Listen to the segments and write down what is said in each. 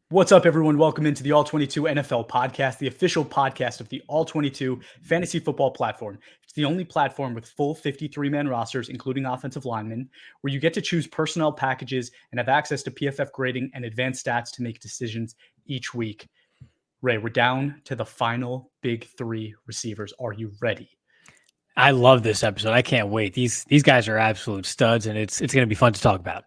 What's up, everyone? Welcome into the All 22 NFL podcast, the official podcast of the All 22 fantasy football platform. It's the only platform with full 53-man rosters, including offensive linemen, where you get to choose personnel packages and have access to PFF grading and advanced stats to make decisions each week. Ray, we're down to the final big three receivers. Are you ready? I love this episode. I can't wait. These guys are absolute studs, and it's going to be fun to talk about.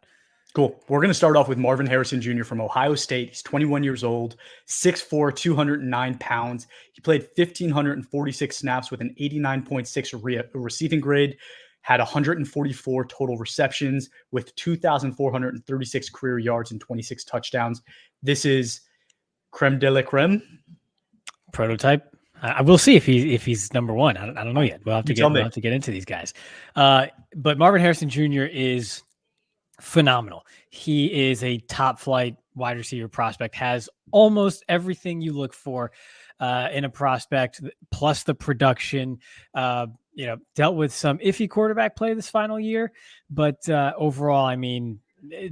Cool. We're going to start off with Marvin Harrison Jr. from Ohio State. He's 21 years old, 6'4", 209 pounds. He played 1,546 snaps with an 89.6 receiving grade, had 144 total receptions with 2,436 career yards and 26 touchdowns. This is creme de la creme. Prototype. I will see if he's number one. I don't know yet. We'll have to get into these guys. But Marvin Harrison Jr. is phenomenal. He is a top flight wide receiver prospect, has almost everything you look for in a prospect, plus the production. Dealt with some iffy quarterback play this final year, but overall, I mean,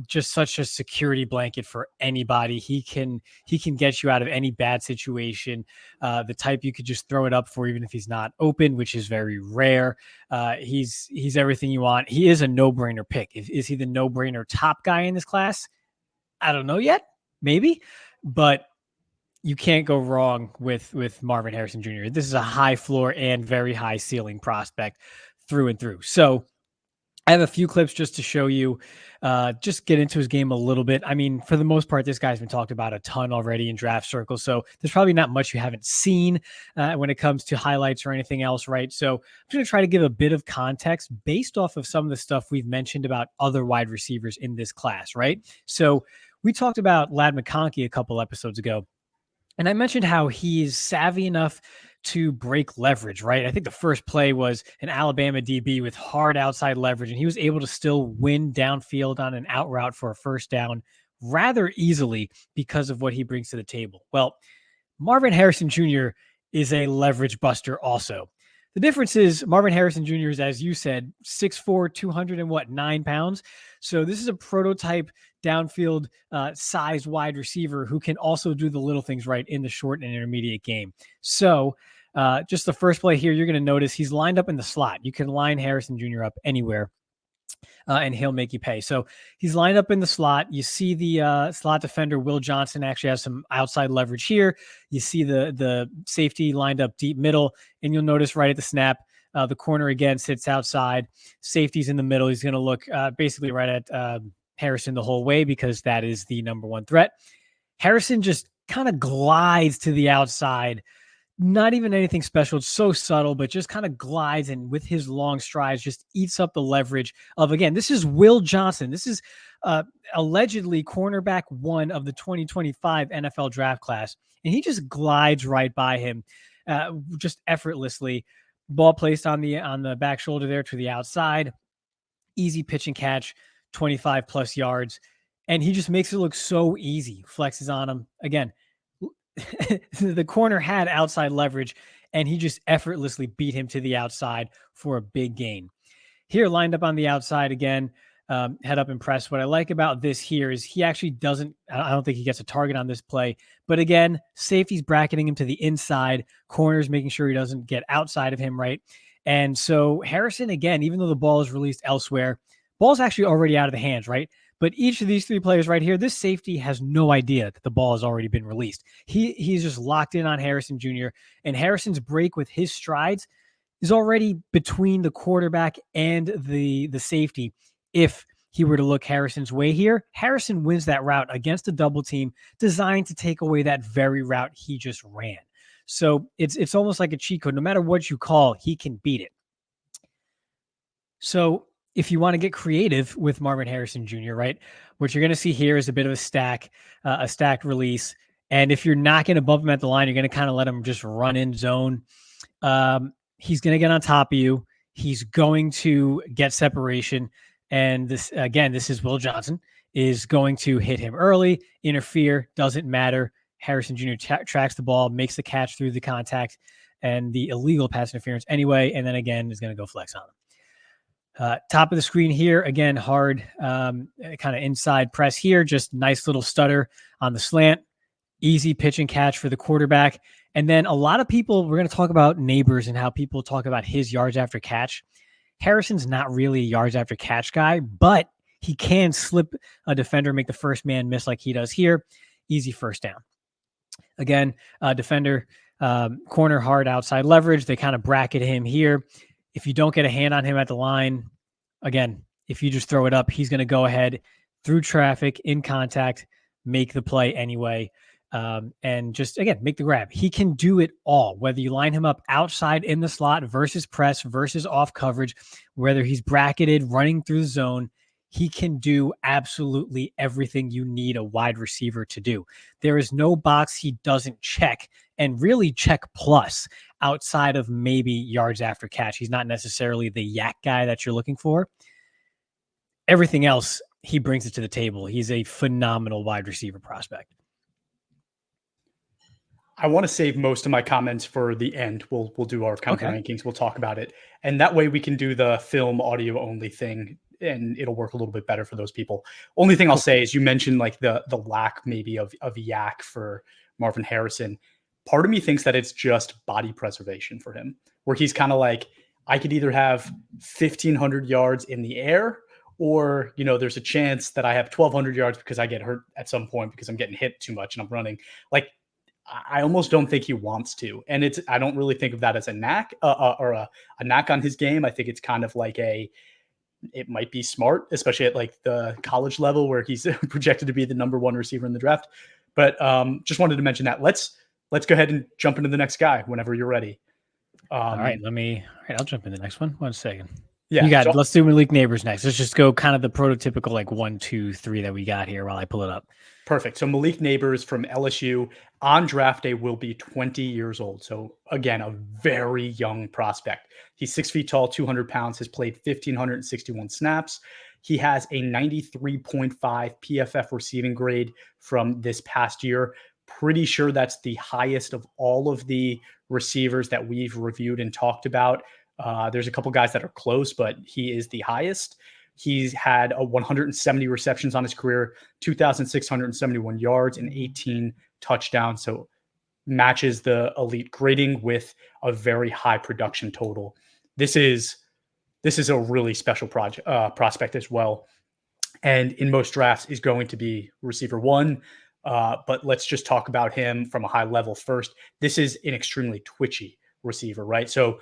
just such a security blanket for anybody. He can get you out of any bad situation. The type you could just throw it up for, even if he's not open, which is very rare. He's everything you want. He is a no-brainer pick. Is he the no-brainer top guy in this class? I don't know yet. Maybe, but you can't go wrong with Marvin Harrison Jr. This is a high floor and very high ceiling prospect through and through. So I have a few clips just to show you, just get into his game a little bit. I mean, for the most part, this guy's been talked about a ton already in draft circles, so there's probably not much you haven't seen when it comes to highlights or anything else, right? So I'm going to try to give a bit of context based off of some of the stuff we've mentioned about other wide receivers in this class, right? So we talked about Ladd McConkey a couple episodes ago, and I mentioned how he's savvy enough to break leverage, right? I think the first play was an Alabama DB with hard outside leverage, and he was able to still win downfield on an out route for a first down rather easily because of what he brings to the table. Well, Marvin Harrison Jr. is a leverage buster also. The difference is Marvin Harrison Jr. is, as you said, 6'4", 209 pounds. So this is a prototype downfield sized wide receiver who can also do the little things right in the short and intermediate game. So just the first play here, you're going to notice he's lined up in the slot. You can line Harrison Jr. up anywhere. And he'll make you pay. So he's lined up in the slot. You see the slot defender, Will Johnson, actually has some outside leverage here. You see the safety lined up deep middle, and you'll notice right at the snap, the corner again sits outside. Safety's in the middle. He's going to look basically right at Harrison the whole way because that is the number one threat. Harrison just kind of glides to the outside. Not even anything special. It's so subtle, but just kind of glides and with his long strides just eats up the leverage of, again, this is Will Johnson. This is allegedly cornerback one of the 2025 NFL draft class. And he just glides right by him just effortlessly. Ball placed on the back shoulder there to the outside. Easy pitch and catch, 25 plus yards. And he just makes it look so easy. Flexes on him. Again, the corner had outside leverage, and he just effortlessly beat him to the outside for a big gain. Here, lined up on the outside again, head up and press. What I like about this here is he actually doesn't, I don't think he gets a target on this play, but again, safety's bracketing him to the inside, corners making sure he doesn't get outside of him, right? And so Harrison, again, even though the ball is released elsewhere, ball's actually already out of the hands, right? But each of these three players right here, this safety has no idea that the ball has already been released. He's just locked in on Harrison Jr., and Harrison's break with his strides is already between the quarterback and the safety. If he were to look Harrison's way here, Harrison wins that route against a double team designed to take away that very route he just ran. So it's almost like a cheat code. No matter what you call, he can beat it. So if you want to get creative with Marvin Harrison Jr., right, what you're going to see here is a bit of a stacked release. And if you're not going to bump him at the line, you're going to kind of let him just run in zone. He's going to get on top of you. He's going to get separation. And this is Will Johnson, is going to hit him early, interfere, doesn't matter. Harrison Jr. tracks the ball, makes the catch through the contact and the illegal pass interference anyway, and then again is going to go flex on him. Top of the screen here, again, hard kind of inside press here, just nice little stutter on the slant. easy pitch and catch for the quarterback. And then a lot of people, we're going to talk about Nabers and how people talk about his yards after catch. Harrison's not really a yards after catch guy, but he can slip a defender, make the first man miss like he does here. Easy first down. Again, defender, corner hard outside leverage. They kind of bracket him here. If you don't get a hand on him at the line, again, if you just throw it up, he's going to go ahead through traffic, in contact, make the play anyway. And just, again, make the grab. He can do it all, whether you line him up outside in the slot versus press versus off coverage, whether he's bracketed, running through the zone. He can do absolutely everything you need a wide receiver to do. There is no box he doesn't check, and really check plus outside of maybe yards after catch. He's not necessarily the yak guy that you're looking for. Everything else, he brings it to the table. He's a phenomenal wide receiver prospect. I want to save most of my comments for the end. We'll do our counter rankings. We'll talk about it. And that way we can do the film audio only thing, and it'll work a little bit better for those people. Only thing I'll say is you mentioned like the lack maybe of yak for Marvin Harrison. Part of me thinks that it's just body preservation for him, where he's kind of like, I could either have 1,500 yards in the air, or, you know, there's a chance that I have 1,200 yards because I get hurt at some point because I'm getting hit too much and I'm running. Like, I almost don't think he wants to. And I don't really think of that as a knack or a knack on his game. I think it's kind of like it might be smart, especially at like the college level where he's projected to be the number one receiver in the draft. But just wanted to mention that. Let's go ahead and jump into the next guy whenever you're ready. All right, I'll jump in the next one. 1 second. Yeah, let's do Malik Nabers next. Let's just go kind of the prototypical like 1, 2, 3 that we got here while I pull it up. Perfect. So Malik Nabers from LSU on draft day will be 20 years old. So again, a very young prospect. He's 6 feet tall, 200 pounds, has played 1,561 snaps. He has a 93.5 PFF receiving grade from this past year. Pretty sure that's the highest of all of the receivers that we've reviewed and talked about. There's a couple guys that are close, but he is the highest. He's had 170 receptions on his career, 2,671 yards and 18 touchdowns. So matches the elite grading with a very high production total. This is a really special prospect as well. And in most drafts is going to be receiver 1. But let's just talk about him from a high level first. This is an extremely twitchy receiver, right? So,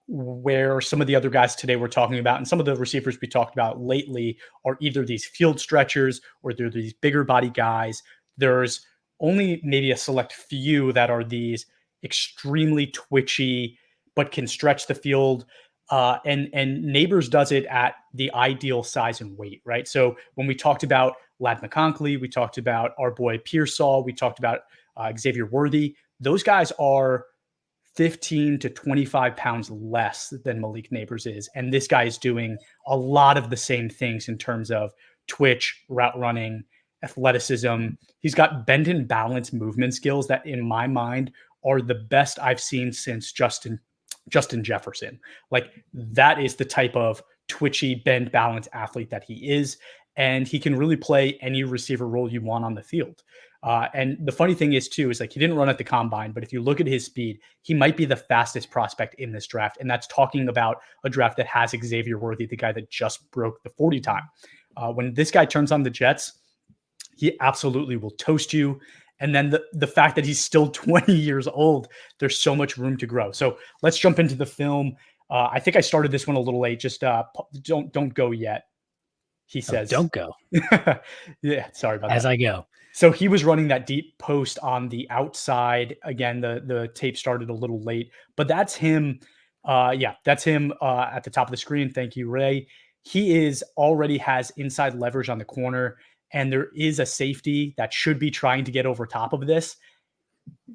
where some of the other guys today we're talking about and some of the receivers we talked about lately are either these field stretchers or they're these bigger body guys. There's only maybe a select few that are these extremely twitchy, but can stretch the field. And Nabers does it at the ideal size and weight, right? So when we talked about Ladd McConkey, we talked about our boy Pearsall, we talked about Xavier Worthy. Those guys are 15 to 25 pounds less than Malik Nabers is. And this guy is doing a lot of the same things in terms of twitch, route running, athleticism. He's got bend and balance movement skills that in my mind are the best I've seen since Justin Jefferson. Like that is the type of twitchy bend balance athlete that he is. And he can really play any receiver role you want on the field. And the funny thing is too, is like he didn't run at the combine, but if you look at his speed, he might be the fastest prospect in this draft. And that's talking about a draft that has Xavier Worthy, the guy that just broke the 40 time. When this guy turns on the jets, he absolutely will toast you. And then the fact that he's still 20 years old, there's so much room to grow. So let's jump into the film. I think I started this one a little late. Just don't go yet. He says, "Don't go." Yeah, sorry about that. As I go. So he was running that deep post on the outside. Again, the tape started a little late, but that's him. That's him at the top of the screen. Thank you, Ray. He already has inside leverage on the corner, and there is a safety that should be trying to get over top of this.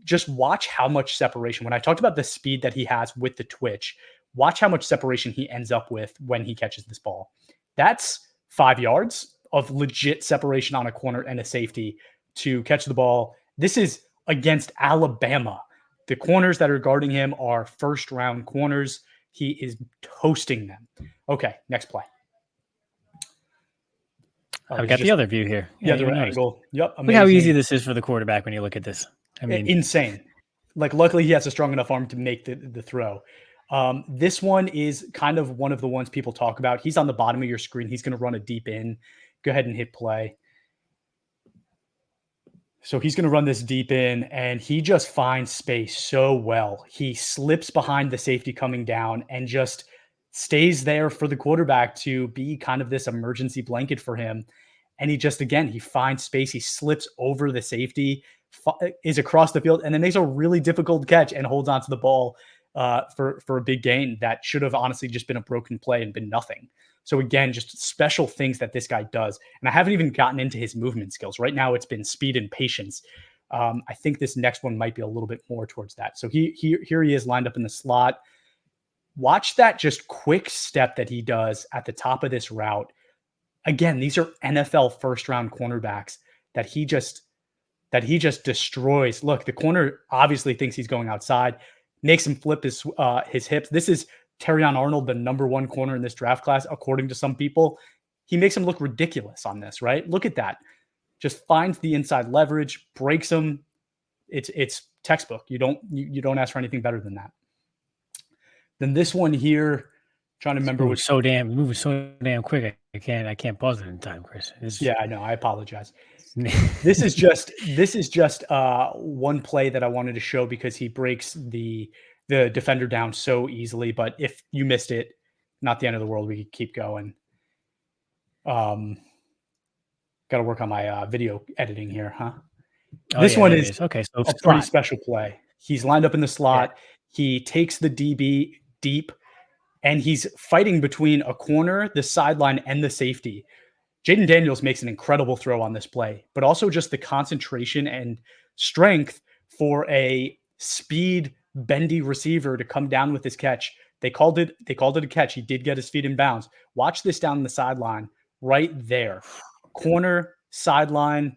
Just watch how much separation. When I talked about the speed that he has with the twitch, watch how much separation he ends up with when he catches this ball. That's 5 yards of legit separation on a corner and a safety to catch the ball. This is against Alabama. The corners that are guarding him are first round corners. He is toasting them. Okay, next play. Oh, we got the other view here. Yeah, the angle. Yep, amazing. Look how easy this is for the quarterback when you look at this. I mean, insane. Like, luckily he has a strong enough arm to make the throw. This one is kind of one of the ones people talk about. He's on the bottom of your screen. He's going to run a deep in. Go ahead and hit play. So he's going to run this deep in, and he just finds space so well. He slips behind the safety coming down and just stays there for the quarterback to be kind of this emergency blanket for him. And he just, again, he finds space. He slips over the safety, is across the field, and then makes a really difficult catch and holds onto the ball for a big gain that should have honestly just been a broken play and been nothing. So again, just special things that this guy does. And I haven't even gotten into his movement skills. Right now, it's been speed and patience. I think this next one might be a little bit more towards that. So here he is lined up in the slot. Watch that just quick step that he does at the top of this route. Again, these are NFL first-round cornerbacks that he just destroys. Look, the corner obviously thinks he's going outside, makes him flip his hips. This is Terrion Arnold, the number one corner in this draft class, according to some people. He makes him look ridiculous on this, right? Look at that. Just finds the inside leverage, breaks him. It's textbook. You don't ask for anything better than that. Then this one here, trying to remember which moving so damn quick. I can't pause it in time, Chris. Yeah, I know. I apologize. This is just one play that I wanted to show because he breaks the defender down so easily. But if you missed it, not the end of the world. We could keep going. Got to work on my video editing here, huh? This one is okay. So a pretty special play. He's lined up in the slot. Yeah. He takes the DB deep, and he's fighting between a corner, the sideline, and the safety. Jaden Daniels makes an incredible throw on this play, but also just the concentration and strength for a speed bendy receiver to come down with his catch. They called it a catch. He did get his feet in bounds. Watch this down the sideline right there. Corner, sideline,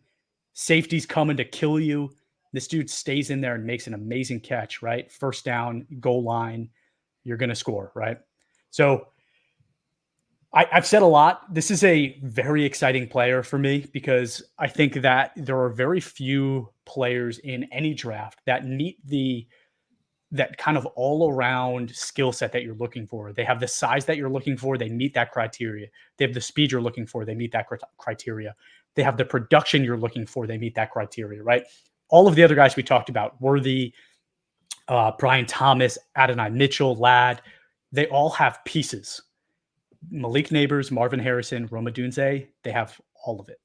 safety's coming to kill you. This dude stays in there and makes an amazing catch, right? First down, goal line, you're going to score, right? So I've said a lot. This is a very exciting player for me because I think that there are very few players in any draft that meet that kind of all-around skill set that you're looking for. They have the size that you're looking for. They meet that criteria. They have the speed you're looking for. They meet that criteria. They have the production you're looking for. They meet that criteria, right? All of the other guys we talked about, Worthy, Brian Thomas, Adonai Mitchell, Ladd, they all have pieces. Malik Nabers, Marvin Harrison, Odunze, they have all of it.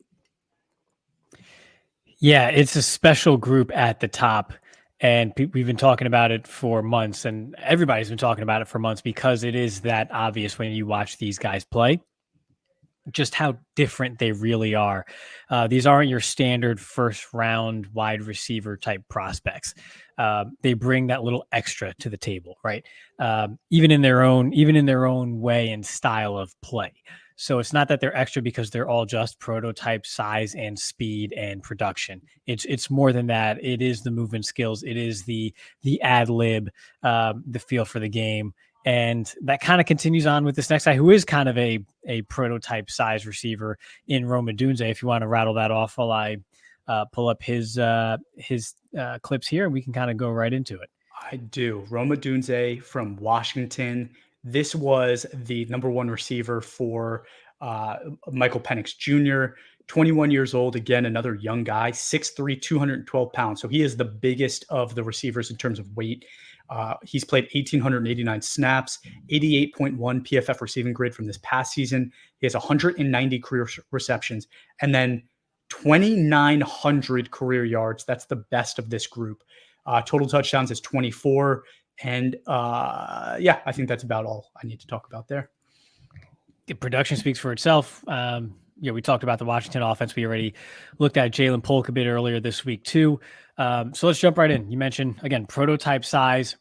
Yeah, it's a special group at the top. And we've been talking about it for months, and everybody's been talking about it for months because it is that obvious when you watch these guys play, just how different they really are. These aren't your standard first round wide receiver type prospects. They bring that little extra to the table, right? Even in their own way and style of play. So it's not that they're extra because they're all just prototype size and speed and production. It's more than that. It is the movement skills. It is the ad lib, the feel for the game. And that kind of continues on with this next guy who is kind of a prototype size receiver in Odunze. If you want to rattle that off while I pull up his clips here, and we can kind of go right into it. I do. Odunze from Washington. This was the number one receiver for Michael Penix Jr., 21 years old. Again, another young guy, 6'3", 212 pounds. So he is the biggest of the receivers in terms of weight. He's played 1,889 snaps, 88.1 PFF receiving grade from this past season. He has 190 career receptions, and then 2,900 career yards. That's the best of this group. Total touchdowns is 24. And I think that's about all I need to talk about there. The production speaks for itself. We talked about the Washington offense. We already looked at Jalen Polk a bit earlier this week too. So let's jump right in. You mentioned, again, prototype size.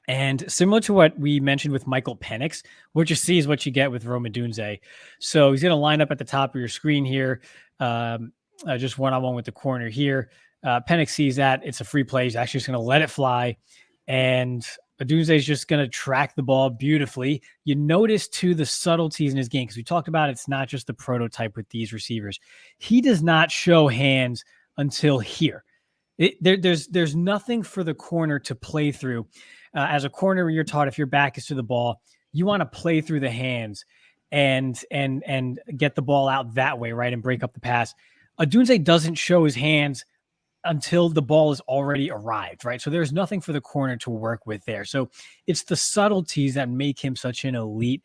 And similar to what we mentioned with Michael Penix, what you see is what you get with Odunze. So he's going to line up at the top of your screen here, just one-on-one with the corner here. Penix sees that. It's a free play. He's actually just going to let it fly. And Odunze is just going to track the ball beautifully. You notice too the subtleties in his game, because we talked about it's not just the prototype with these receivers. He does not show hands until here. There's nothing for the corner to play through. As a corner, you're taught if your back is to the ball, you want to play through the hands and get the ball out that way, right, and break up the pass. Odunze doesn't show his hands until the ball has already arrived, right? So there's nothing for the corner to work with there. So it's the subtleties that make him such an elite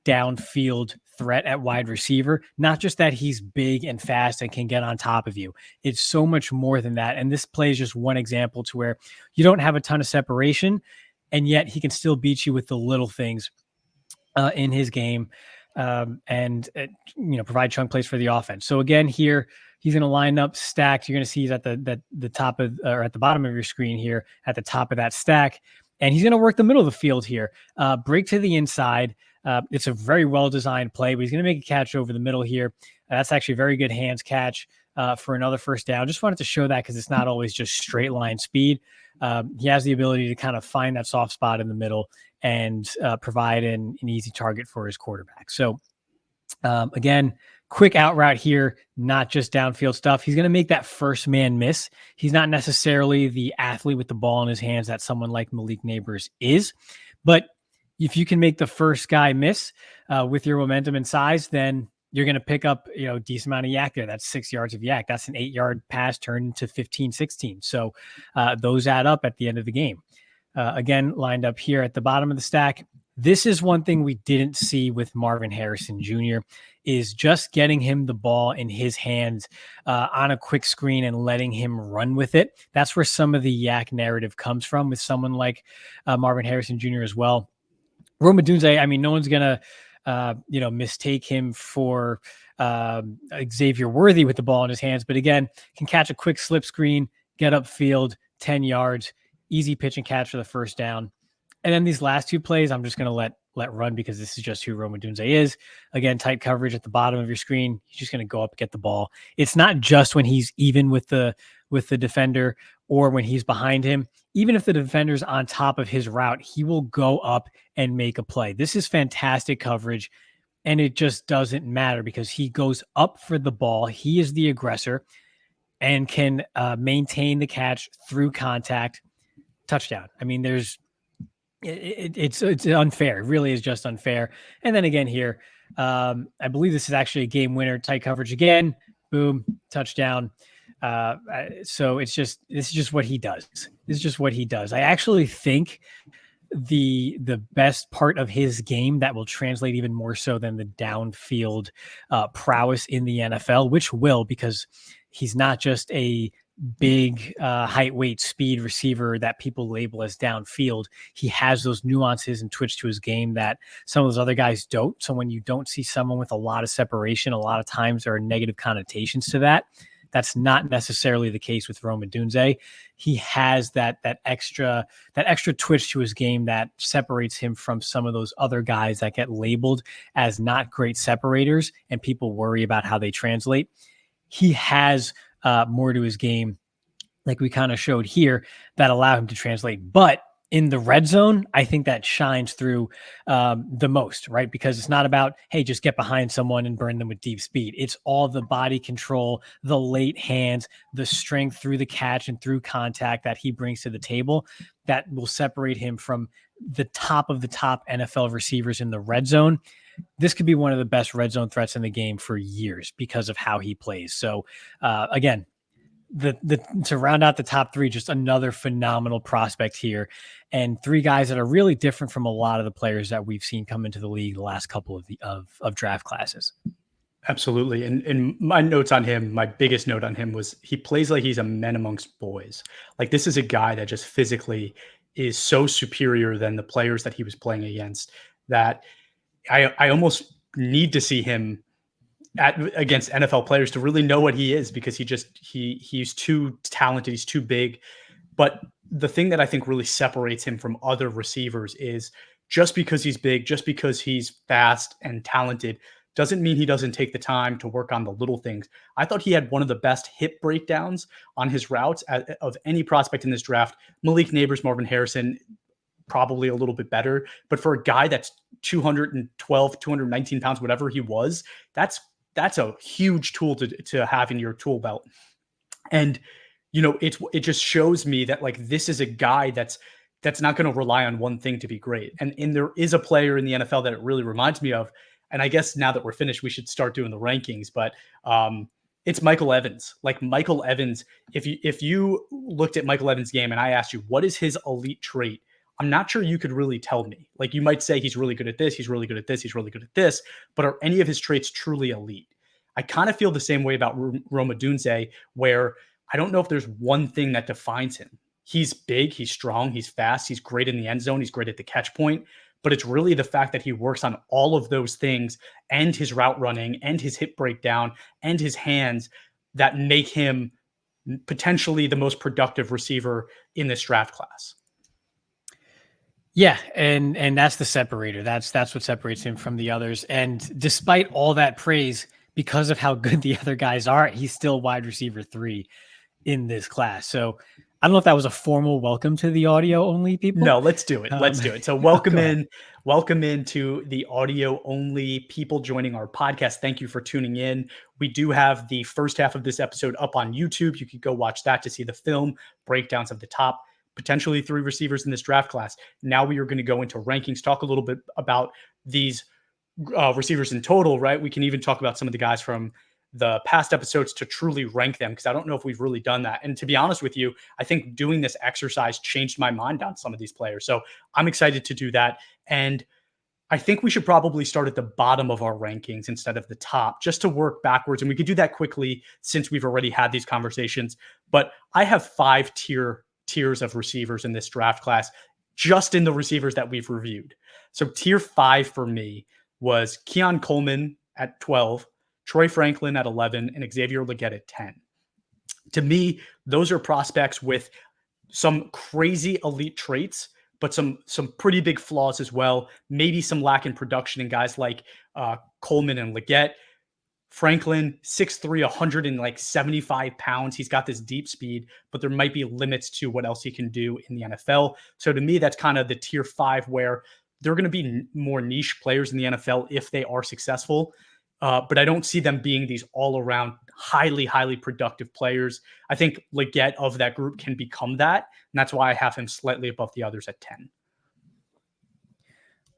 downfield threat at wide receiver, not just that he's big and fast and can get on top of you. It's so much more than that. And this play is just one example to where you don't have a ton of separation, and yet he can still beat you with the little things in his game and provide chunk plays for the offense. So again, here, he's going to line up stacked. You're going to see he's at the top of, or at the bottom of your screen here, at the top of that stack. And he's going to work the middle of the field here. Break to the inside. It's a very well-designed play, but he's going to make a catch over the middle here. That's actually a very good hands catch for another first down. Just wanted to show that because it's not always just straight line speed. He has the ability to kind of find that soft spot in the middle and provide an easy target for his quarterback. So again, quick out route here, not just downfield stuff. He's going to make that first man miss. He's not necessarily the athlete with the ball in his hands that someone like Malik Nabers is, but if you can make the first guy miss with your momentum and size, then you're going to pick up, a decent amount of yak there. That's 6 yards of yak. That's an 8-yard pass turned into 15, 16. So those add up at the end of the game. Again, lined up here at the bottom of the stack. This is one thing we didn't see with Marvin Harrison Jr. is just getting him the ball in his hands on a quick screen and letting him run with it. That's where some of the yak narrative comes from with someone like Marvin Harrison Jr. as well. Rome Odunze, I mean, no one's going to, mistake him for Xavier Worthy with the ball in his hands. But again, can catch a quick slip screen, get upfield, 10 yards, easy pitch and catch for the first down. And then these last two plays, I'm just going to let run because this is just who Rome Odunze is. Again, tight coverage at the bottom of your screen. He's just going to go up and get the ball. It's not just when he's even with the defender or when he's behind him. Even if the defender's on top of his route, he will go up and make a play. This is fantastic coverage, and it just doesn't matter because he goes up for the ball. He is the aggressor and can maintain the catch through contact. Touchdown. I mean, it's unfair. It really is just unfair. And then again here, I believe this is actually a game winner. Tight coverage again. Boom, touchdown. So this is just what he does. This is just what he does. I actually think the best part of his game that will translate even more so than the downfield prowess in the NFL, which will, because he's not just a big height, weight, speed receiver that people label as downfield. He has those nuances and twitch to his game that some of those other guys don't. So when you don't see someone with a lot of separation, a lot of times there are negative connotations to that. That's not necessarily the case with Rome Odunze. He has that extra twitch to his game that separates him from some of those other guys that get labeled as not great separators and people worry about how they translate. He has more to his game, like we kind of showed here, that allow him to translate. But in the red zone, I think that shines through the most, right? Because it's not about, hey, just get behind someone and burn them with deep speed. It's all the body control, the late hands, the strength through the catch and through contact that he brings to the table that will separate him from the top of the top NFL receivers in the red zone. This could be one of the best red zone threats in the game for years because of how he plays. So again, to round out the top three, just another phenomenal prospect here, and three guys that are really different from a lot of the players that we've seen come into the league the last couple of draft classes. Absolutely. And my notes on him, my biggest note on him was he plays like he's a man amongst boys. Like, this is a guy that just physically is so superior than the players that he was playing against that I almost need to see him against NFL players to really know what he is, because he's too talented. He's too big. But the thing that I think really separates him from other receivers is just because he's big, just because he's fast and talented, doesn't mean he doesn't take the time to work on the little things. I thought he had one of the best hip breakdowns on his routes of any prospect in this draft. Malik Nabers, Marvin Harrison, probably a little bit better. But for a guy that's 212, 219 pounds, whatever he was, that's a huge tool to have in your tool belt. And, it just shows me that like this is a guy that's not going to rely on one thing to be great. And there is a player in the NFL that it really reminds me of. And I guess now that we're finished, we should start doing the rankings. But it's Michael Evans. Like Michael Evans, if you looked at Michael Evans' game and I asked you, what is his elite trait? I'm not sure you could really tell me. Like you might say he's really good at this, he's really good at this, he's really good at this, but are any of his traits truly elite? I kind of feel the same way about Rome Odunze, where I don't know if there's one thing that defines him. He's big, he's strong, he's fast, he's great in the end zone, he's great at the catch point, but it's really the fact that he works on all of those things and his route running and his hip breakdown and his hands that make him potentially the most productive receiver in this draft class. Yeah, and that's the separator. That's what separates him from the others. And despite all that praise, because of how good the other guys are, he's still wide receiver 3 in this class. So I don't know if that was a formal welcome to the audio only people. No, let's do it. Let's do it. So welcome into the audio only people joining our podcast. Thank you for tuning in. We do have the first half of this episode up on YouTube. You could go watch that to see the film breakdowns of the top potentially 3 receivers in this draft class. Now we are going to go into rankings, talk a little bit about these receivers in total, right? We can even talk about some of the guys from the past episodes to truly rank them, because I don't know if we've really done that. And to be honest with you, I think doing this exercise changed my mind on some of these players. So I'm excited to do that. And I think we should probably start at the bottom of our rankings instead of the top, just to work backwards. And we could do that quickly since we've already had these conversations. But I have 5 tiers of receivers in this draft class, just in the receivers that we've reviewed. So tier 5 for me was Keon Coleman at 12, Troy Franklin at 11, and Xavier Legette at 10. To me, those are prospects with some crazy elite traits, but some pretty big flaws as well. Maybe some lack in production in guys like Coleman and Legette. Franklin, 6'3", 175 pounds. He's got this deep speed, but there might be limits to what else he can do in the NFL. So to me, that's kind of the tier 5 where they're going to be more niche players in the NFL if they are successful. But I don't see them being these all-around highly, highly productive players. I think Legette of that group can become that, and that's why I have him slightly above the others at 10.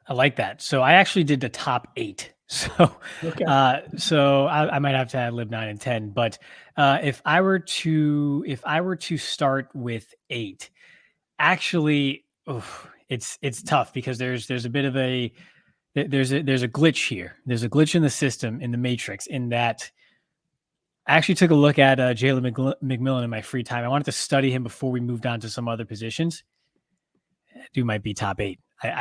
I like that. So I actually did the top 8. So, okay. So I might have to add lib 9 and 10, but if I were to start with 8, actually, it's tough because there's a bit of there's a glitch here. There's a glitch in the system, in the matrix, in that I actually took a look at Jalen McMillan in my free time. I wanted to study him before we moved on to some other positions. Dude might be top 8.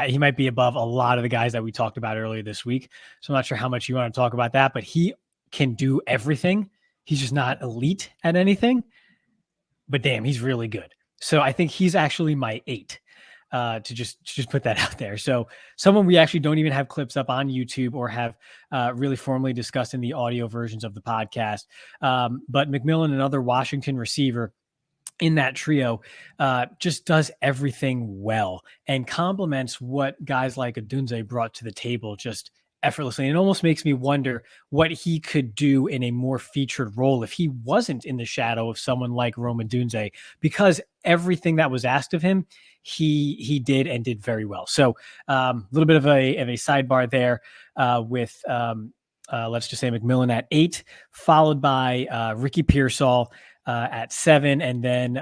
He might be above a lot of the guys that we talked about earlier this week. So I'm not sure how much you want to talk about that, but he can do everything. He's just not elite at anything, but damn, he's really good. So I think he's actually my 8. To just put that out there. So someone we actually don't even have clips up on YouTube or have really formally discussed in the audio versions of the podcast. But McMillan, another Washington receiver in that trio, just does everything well and complements what guys like Odunze brought to the table just effortlessly. And it almost makes me wonder what he could do in a more featured role if he wasn't in the shadow of someone like Rome Odunze, because everything that was asked of him, he did and did very well. So a little bit of a sidebar there with let's just say McMillan at 8, followed by Ricky Pearsall at 7, and then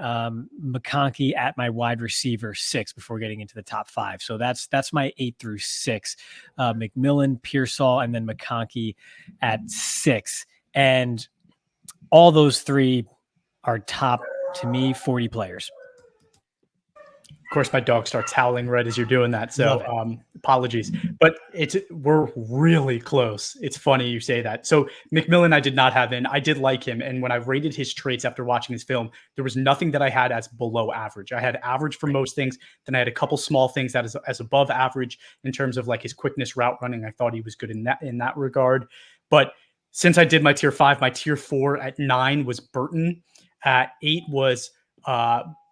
McConkey at my wide receiver 6 before getting into the top 5. So that's my 8 through 6. McMillan, Pearsall, and then McConkey at 6. And all those 3 are top, to me, 40 players. Of course, my dog starts howling right as you're doing that. So apologies, but we're really close. It's funny you say that. So McMillan, I did not have in. I did like him. And when I rated his traits after watching his film, there was nothing that I had as below average. I had average for most things. Then I had a couple small things that is as above average in terms of like his quickness, route running. I thought he was good in that regard. But since I did my tier 5, my tier 4 at 9 was Burton. At 8 was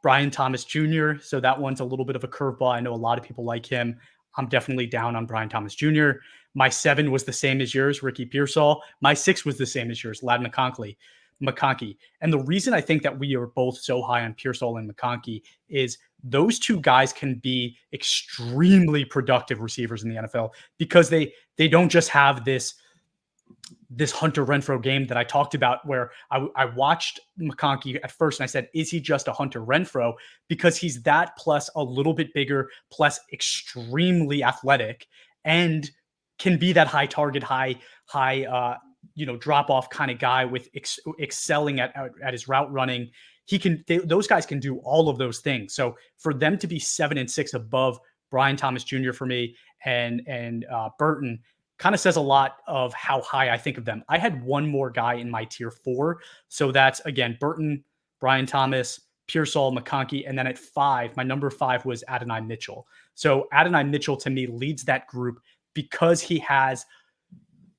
Brian Thomas Jr. So that one's a little bit of a curveball. I know a lot of people like him. I'm definitely down on Brian Thomas Jr. My 7 was the same as yours, Ricky Pearsall. My 6 was the same as yours, Ladd McConkey. And the reason I think that we are both so high on Pearsall and McConkey is those two guys can be extremely productive receivers in the NFL because they don't just have this Hunter Renfrow game that I talked about where I watched McConkey at first and I said, is he just a Hunter Renfrow? Because he's that plus a little bit bigger, plus extremely athletic and can be that high target, high drop off kind of guy with excelling at his route running. Those guys can do all of those things. So for them to be 7 and 6 above Brian Thomas Jr. for me and Burton kind of says a lot of how high I think of them. I had one more guy in my tier 4. So that's again, Burton, Brian Thomas, Pearsall, McConkey. And then at 5, my number 5 was Adonai Mitchell. So Adonai Mitchell to me leads that group because he has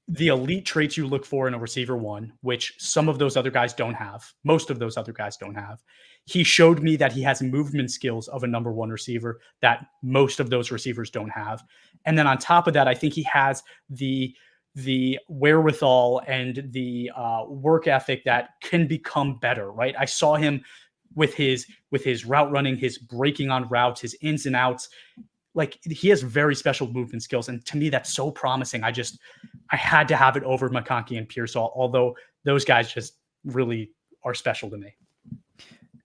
the elite traits you look for in a receiver 1, which some of those other guys don't have. Most of those other guys don't have. He showed me that he has movement skills of a number 1 receiver that most of those receivers don't have. And then on top of that, I think he has the wherewithal and the work ethic that can become better, right? I saw him with his route running, his breaking on routes, his ins and outs. Like he has very special movement skills. And to me, that's so promising. I had to have it over McConkey and Pearsall, although those guys just really are special to me.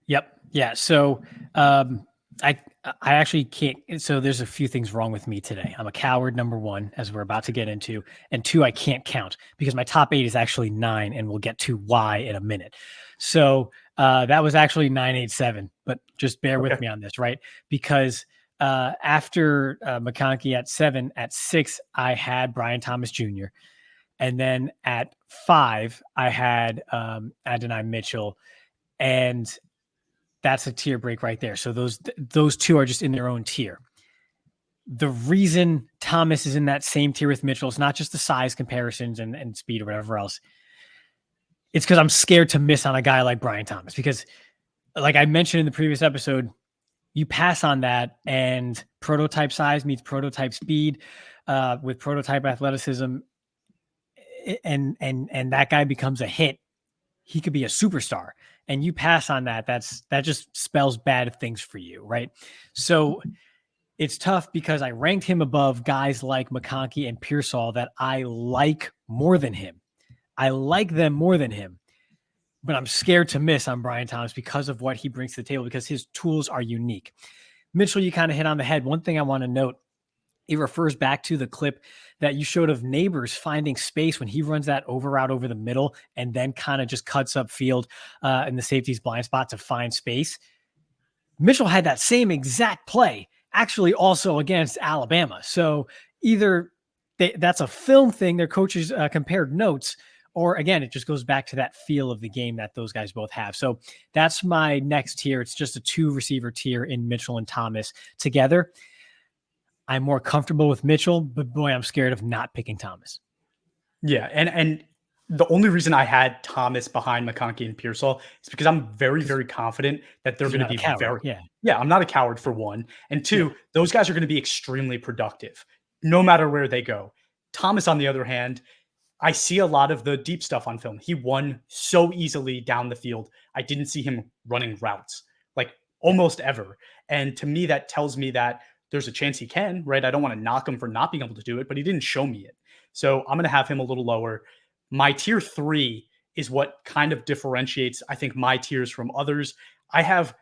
Yep. Yeah. So I actually can't. So there's a few things wrong with me today. I'm a coward, number 1, as we're about to get into, and 2, I can't count because my top 8 is actually 9, and we'll get to why in a minute. So that was actually 9, 8, 7, but just bear with me on this, right? Because after McConkey at 7, at 6, I had Brian Thomas Jr. And then at 5, I had Adonai Mitchell, and that's a tier break right there. So those two are just in their own tier. The reason Thomas is in that same tier with Mitchell is not just the size comparisons and speed or whatever else. It's because I'm scared to miss on a guy like Brian Thomas because, like I mentioned in the previous episode, you pass on that and prototype size meets prototype speed with prototype athleticism, and that guy becomes a hit. He could be a superstar. And you pass on that, that just spells bad things for you, right? So it's tough because I ranked him above guys like McConkey and Pearsall that I like more than him. I like them more than him, but I'm scared to miss on Brian Thomas because of what he brings to the table, because his tools are unique. Mitchell, you kind of hit on the head. One thing I want to note, it refers back to the clip that you showed of Nabers finding space when he runs that over route over the middle and then kind of just cuts up field in the safety's blind spot to find space. Mitchell had that same exact play, actually also against Alabama. So either that's a film thing, their coaches compared notes, or again, it just goes back to that feel of the game that those guys both have. So that's my next tier. It's just a 2 receiver tier in Mitchell and Thomas together. I'm more comfortable with Mitchell, but boy, I'm scared of not picking Thomas. Yeah. And the only reason I had Thomas behind McConkey and Pearsall is because I'm very, very confident that they're going to be I'm not a coward for 1. And 2, those guys are going to be extremely productive no matter where they go. Thomas, on the other hand, I see a lot of the deep stuff on film. He won so easily down the field. I didn't see him running routes like almost ever. And to me, that tells me that there's a chance he can, right? I don't want to knock him for not being able to do it, but he didn't show me it. So I'm going to have him a little lower. My tier 3 is what kind of differentiates, I think, my tiers from others. I have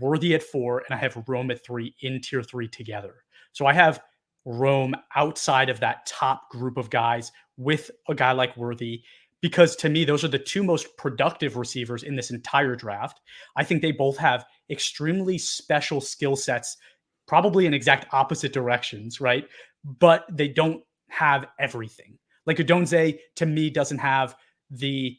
Worthy at 4 and I have Rome at 3 in tier 3 together. So I have Rome outside of that top group of guys with a guy like Worthy, because to me, those are the 2 most productive receivers in this entire draft. I think they both have extremely special skill sets, probably in exact opposite directions, right? But they don't have everything. Like Odunze, to me, doesn't have the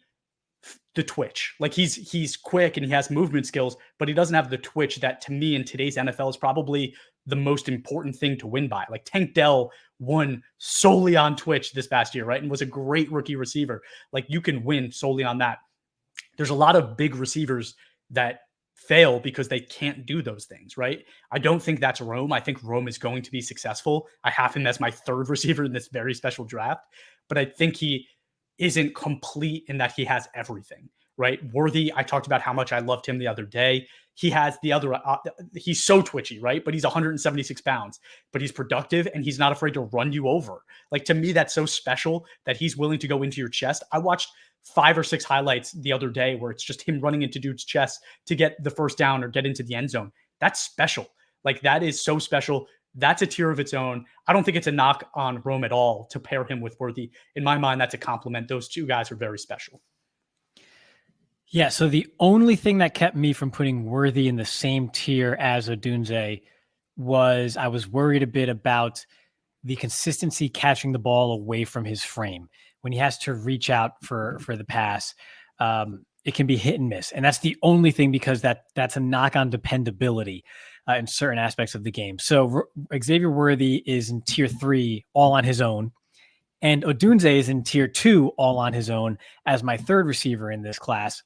twitch. Like he's quick and he has movement skills, but he doesn't have the twitch that, to me, in today's NFL is probably the most important thing to win by. Like Tank Dell won solely on twitch this past year, right? And was a great rookie receiver. Like you can win solely on that. There's a lot of big receivers that fail because they can't do those things, right? I don't think that's Rome. I think Rome is going to be successful. I have him as my third receiver in this very special draft, but I think he isn't complete in that he has everything, right? Worthy, I talked about how much I loved him the other day. He has the other, he's so twitchy, right? But he's 176 pounds, but he's productive and he's not afraid to run you over. Like, to me, that's so special that he's willing to go into your chest. I watched 5 or 6 highlights the other day where it's just him running into dude's chest to get the first down or get into the end zone. That's special. Like, that is so special. That's a tier of its own. I don't think it's a knock on Rome at all to pair him with Worthy. In my mind, that's a compliment. Those two guys are very special. Yeah, so the only thing that kept me from putting Worthy in the same tier as Odunze was I was worried a bit about the consistency catching the ball away from his frame. When he has to reach out for the pass, it can be hit and miss. And that's the only thing, because that's a knock on dependability in certain aspects of the game. So Xavier Worthy is in tier 3 all on his own. And Odunze is in tier 2 all on his own as my third receiver in this class.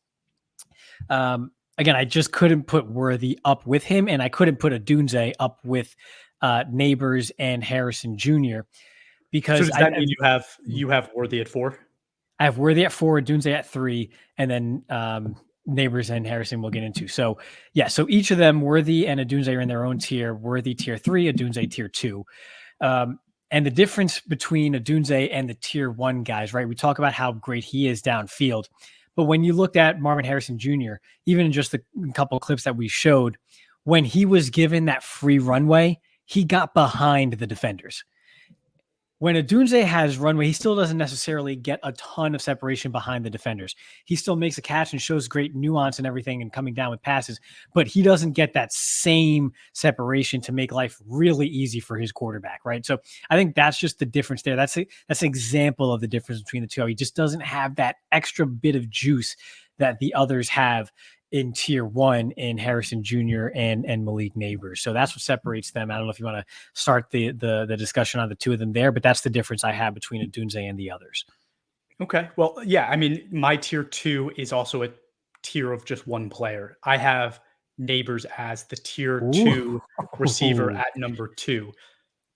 Again, I just couldn't put Worthy up with him, and I couldn't put Odunze up with Nabers and Harrison Jr. because so does that mean you have Worthy at 4? I have Worthy at 4, Odunze at 3, and then Nabers and Harrison we'll get into. So yeah, so each of them, Worthy and Odunze, are in their own tier. Worthy tier 3, Odunze tier 2. And the difference between Odunze and the tier 1 guys, right? We talk about how great he is downfield. But when you looked at Marvin Harrison Jr., even in just the couple of clips that we showed, when he was given that free runway, he got behind the defenders. When Odunze has runway, he still doesn't necessarily get a ton of separation behind the defenders. He still makes a catch and shows great nuance and everything and coming down with passes, but he doesn't get that same separation to make life really easy for his quarterback, right? So I think that's just the difference there. That's an example of the difference between the two. He just doesn't have that extra bit of juice that the others have in tier 1 in Harrison Jr. and Malik Nabers. So that's what separates them. I don't know if you want to start the discussion on the two of them there, but that's the difference I have between Odunze and the others. Okay. Well, yeah, I mean, my tier 2 is also a tier of just one player. I have Nabers as the tier 2 receiver at number 2.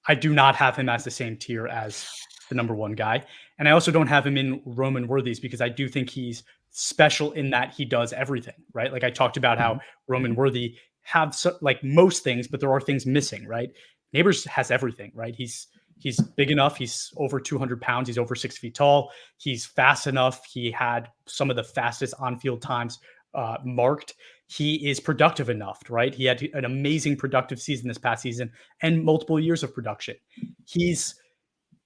I do not have him as the same tier as the number 1 guy. And I also don't have him in Roman Worthies because I do think he's special in that he does everything, right? Like I talked about how Roman Worthy have like most things, but there are things missing, right? Nabers has everything, right? He's big enough. He's over 200 pounds. He's over 6 feet tall. He's fast enough. He had some of the fastest on-field times marked. He is productive enough, right? He had an amazing productive season this past season and multiple years of production. He's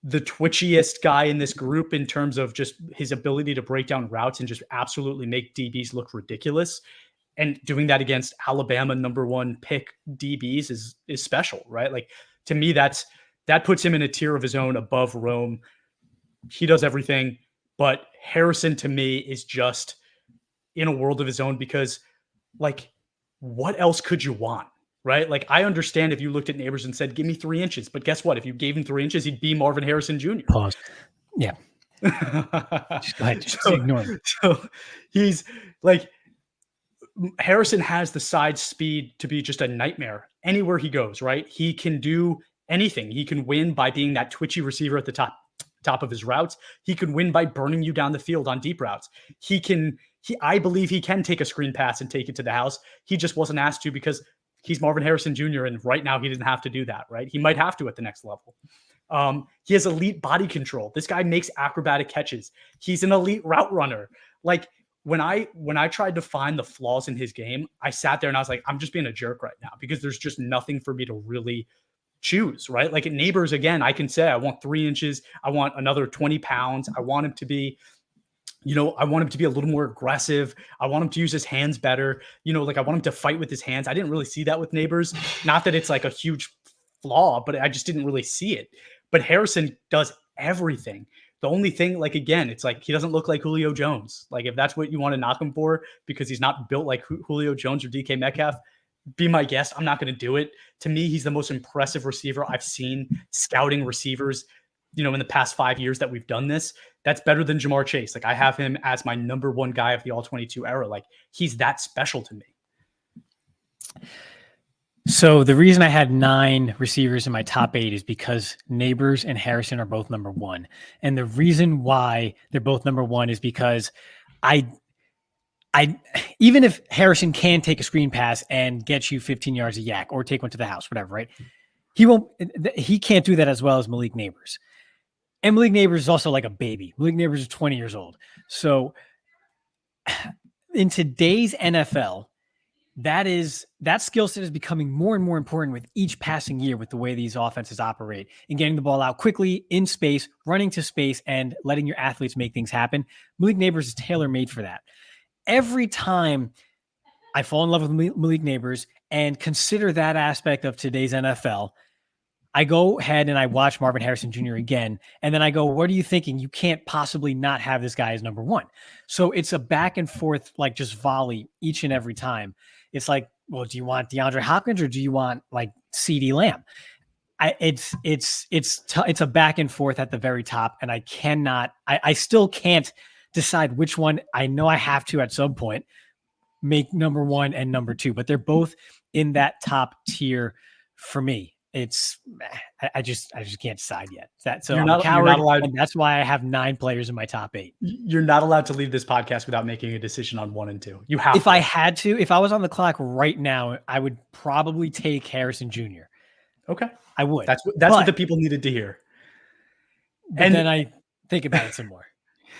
the twitchiest guy in this group in terms of just his ability to break down routes and just absolutely make DBs look ridiculous. And doing that against Alabama number 1 pick DBs is special, right? Like, to me, that puts him in a tier of his own above Rome. He does everything, but Harrison to me is just in a world of his own because, like, what else could you want? Right? Like, I understand if you looked at Nabers and said, give me 3 inches. But guess what? If you gave him 3 inches, he'd be Marvin Harrison Jr. Pause. Yeah. Just go ahead. Just ignore him. So he's like, Harrison has the side speed to be just a nightmare anywhere he goes, right? He can do anything. He can win by being that twitchy receiver at the top of his routes. He can win by burning you down the field on deep routes. I believe he can take a screen pass and take it to the house. He just wasn't asked to because he's Marvin Harrison Jr. And right now he doesn't have to do that, right? He might have to at the next level. He has elite body control. This guy makes acrobatic catches. He's an elite route runner. Like, when I tried to find the flaws in his game, I sat there and I was like, I'm just being a jerk right now because there's just nothing for me to really choose, right? Like at Nabers, again, I can say I want 3 inches. I want another 20 pounds. I want him to be, I want him to be a little more aggressive. I want him to use his hands better. Like I want him to fight with his hands. I didn't really see that with Nabers. Not that it's like a huge flaw, but I just didn't really see it. But Harrison does everything. The only thing, like, again, it's like he doesn't look like Julio Jones. Like, if that's what you want to knock him for because he's not built like Julio Jones or DK Metcalf, be my guest. I'm not going to do it. To me, he's the most impressive receiver I've seen scouting receivers, in the past 5 years that we've done this. That's better than Jamar Chase. Like, I have him as my number 1 guy of the all-22 era. Like, he's that special to me. So the reason I had 9 receivers in my top 8 is because Nabers and Harrison are both number 1. And the reason why they're both number 1 is because I even if Harrison can take a screen pass and get you 15 yards of yak or take one to the house, whatever, right? He can't do that as well as Malik Nabers. And Malik Nabers is also like a baby. Malik Nabers is 20 years old. So in today's NFL, that skill set is becoming more and more important with each passing year with the way these offenses operate and getting the ball out quickly in space, running to space, and letting your athletes make things happen. Malik Nabers is tailor-made for that. Every time I fall in love with Malik Nabers and consider that aspect of today's NFL, I go ahead and I watch Marvin Harrison Jr. again, and then I go, what are you thinking? You can't possibly not have this guy as number 1. So it's a back and forth, like just volley each and every time. It's like, well, do you want DeAndre Hopkins or do you want like CeeDee Lamb? It's a back and forth at the very top, and I still can't decide which one. I know I have to at some point make number 1 and number 2, but they're both in that top tier for me. I just can't decide yet. So you're not allowed, and that's why I have 9 players in my top 8. You're not allowed to leave this podcast without making a decision on 1 and 2. You have. If I had to, if I was on the clock right now, I would probably take Harrison Jr. Okay, I would. That's what the people needed to hear. And then I think about it some more.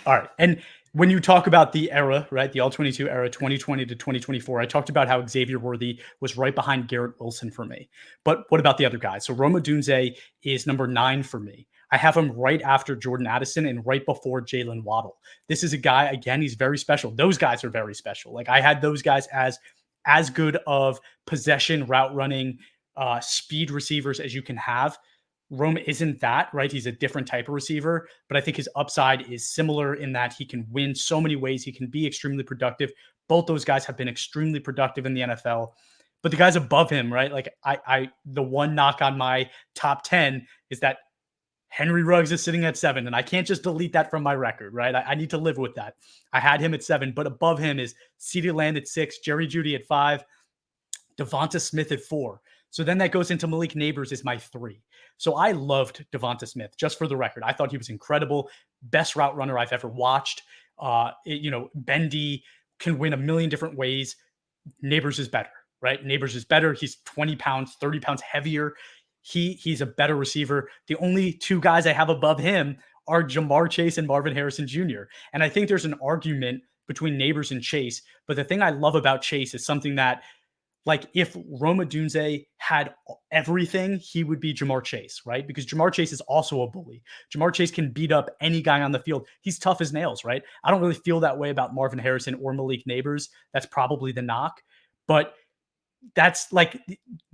All right, and when you talk about the era, right, the All-22 era, 2020 to 2024, I talked about how Xavier Worthy was right behind Garrett Wilson for me. But what about the other guys? So Rome Odunze is number 9 for me. I have him right after Jordan Addison and right before Jalen Waddle. This is a guy, again, he's very special. Those guys are very special. Like I had those guys as good of possession, route running, speed receivers as you can have. Rome isn't that, right? He's a different type of receiver, but I think his upside is similar in that he can win so many ways. He can be extremely productive. Both those guys have been extremely productive in the NFL, but the guys above him, right? Like the one knock on my top 10 is that Henry Ruggs is sitting at 7, and I can't just delete that from my record, right? I need to live with that. I had him at 7, but above him is CeeDee Lamb at 6, Jerry Jeudy at 5, Devonta Smith at 4. So then that goes into Malik Nabers as my 3. So I loved Devonta Smith, just for the record. I thought he was incredible. Best route runner I've ever watched. Bendy can win a million different ways. Nabers is better, right? Nabers is better. He's 20 pounds, 30 pounds heavier. He's a better receiver. The only 2 guys I have above him are Jamar Chase and Marvin Harrison Jr. And I think there's an argument between Nabers and Chase. But the thing I love about Chase is something that, like, if Rome Odunze had everything, he would be Jamar Chase, right? Because Jamar Chase is also a bully. Jamar Chase can beat up any guy on the field. He's tough as nails, right? I don't really feel that way about Marvin Harrison or Malik Nabers. That's probably the knock. But that's like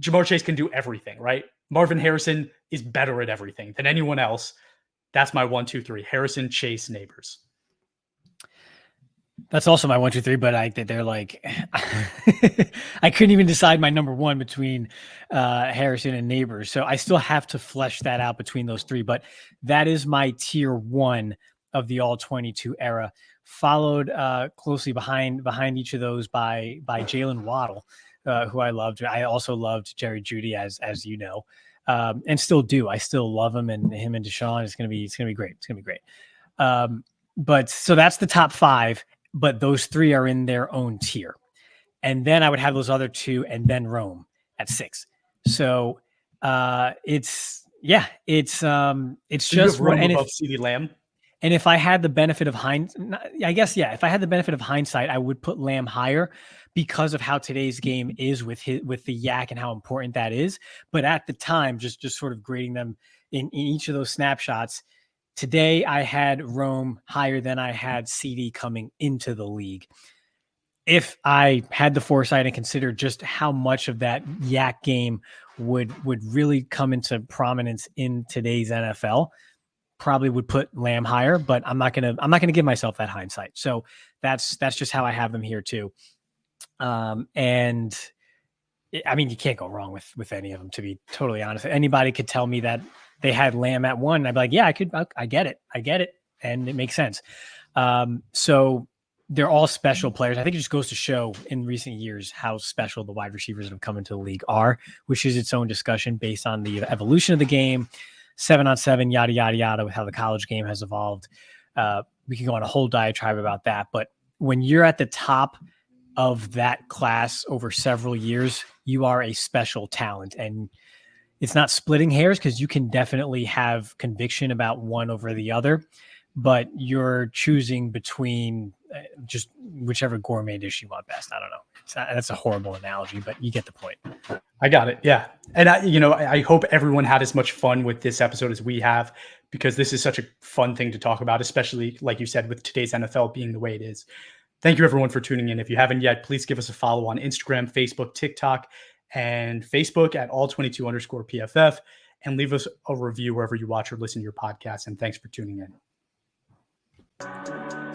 Jamar Chase can do everything, right? Marvin Harrison is better at everything than anyone else. That's my 1, 2, 3. Harrison, Chase, Nabers. That's also my 1, 2, 3, but they're like, I couldn't even decide my number 1 between Harrison and Nabers. So I still have to flesh that out between those 3, but that is my tier 1 of the All-22 era, followed closely behind each of those by Jalen Waddle, who I loved. I also loved Jerry Jeudy, as you know, and still do. I still love him, and him and Deshaun. It's gonna be great. It's gonna be great. But so that's the top 5. But those 3 are in their own tier. And then I would have those other 2 and then Rome at 6. So it's just Rome above CeeDee Lamb. And if I had the benefit of if I had the benefit of hindsight, I would put Lamb higher because of how today's game is with the yak and how important that is. But at the time, just sort of grading them in each of those snapshots, today, I had Rome higher than I had CeeDee coming into the league. If I had the foresight and considered just how much of that yak game would really come into prominence in today's NFL, probably would put Lamb higher. But I'm not gonna give myself that hindsight. So that's just how I have them here too. And I mean, you can't go wrong with any of them, to be totally honest. Anybody could tell me that they had Lamb at 1. I'd be like, yeah, I get it. And it makes sense. So they're all special players. I think it just goes to show in recent years how special the wide receivers that have come into the league are, which is its own discussion based on the evolution of the game, 7-on-7, yada, yada, yada, with how the college game has evolved. We can go on a whole diatribe about that. But when you're at the top of that class over several years, you are a special talent. And it's not splitting hairs because you can definitely have conviction about one over the other, but you're choosing between just whichever gourmet dish you want best. I don't know. That's a horrible analogy, but you get the point. I got it. Yeah. And I hope everyone had as much fun with this episode as we have, because this is such a fun thing to talk about, especially like you said, with today's NFL being the way it is. Thank you everyone for tuning in. If you haven't yet, please give us a follow on Instagram, Facebook, TikTok, and Facebook at all22_PFF, and leave us a review wherever you watch or listen to your podcast. And thanks for tuning in.